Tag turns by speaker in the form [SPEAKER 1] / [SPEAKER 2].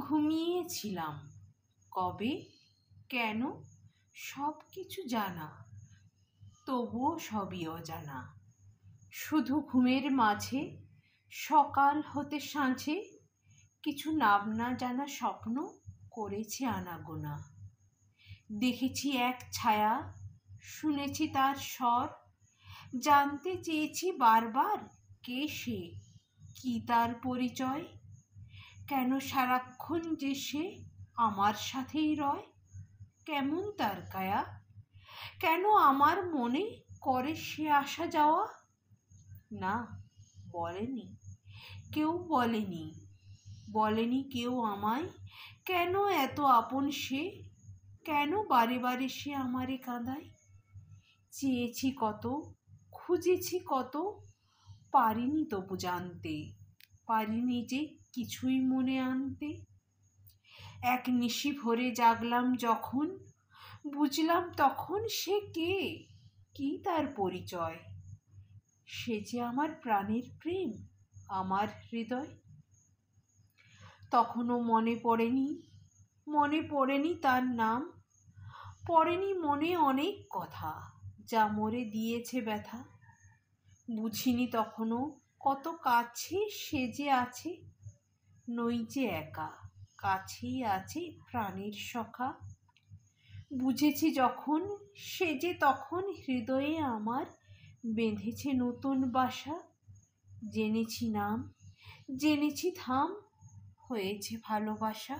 [SPEAKER 1] ঘুমিয়েছিলাম কবে কেন সব কিছু জানা, তবুও সবই অজানা। শুধু ঘুমের মাঝে সকাল হতে সাঁঝে কিছু নাম না জানা স্বপ্ন করেছি আনাগোনা। দেখেছি এক ছায়া, শুনেছি তার স্বর, জানতে চেয়েছি বারবার কে সে, কি তার পরিচয়, কেন সারাক্ষণ যে সে আমার সাথেই রয়, কেমন তার কায়া, কেন আমার মনে করে সে আসা যাওয়া। না, বলেনি, কেউ বলেনি, বলেনি কেউ আমায়, কেন এত আপন সে, কেন বারে বারে সে আমারে কাঁদায়। চেয়েছি কত, খুঁজেছি কত, পারিনি তবু জানতে, পারিনি যে কিছুই মনে আনতে। এক নিশি ভরে জাগলাম যখন, বুঝলাম তখন সে কে, কি তার পরিচয়। সে যে আমার প্রাণের প্রেম, আমার হৃদয়। তখনও মনে পড়েনি তার নাম, পড়েনি মনে অনেক কথা যা মোরে দিয়েছে ব্যথা। বুঝিনি তখনও কত কাছে সে যে আছে, নই যে একা, কাছেই আছে প্রাণের সখা। বুঝেছি যখন সে যে তখন হৃদয়ে আমার বেঁধেছে নতুন বাসা। জেনেছি নাম, জেনেছি থাম, হয়েছে ভালোবাসা।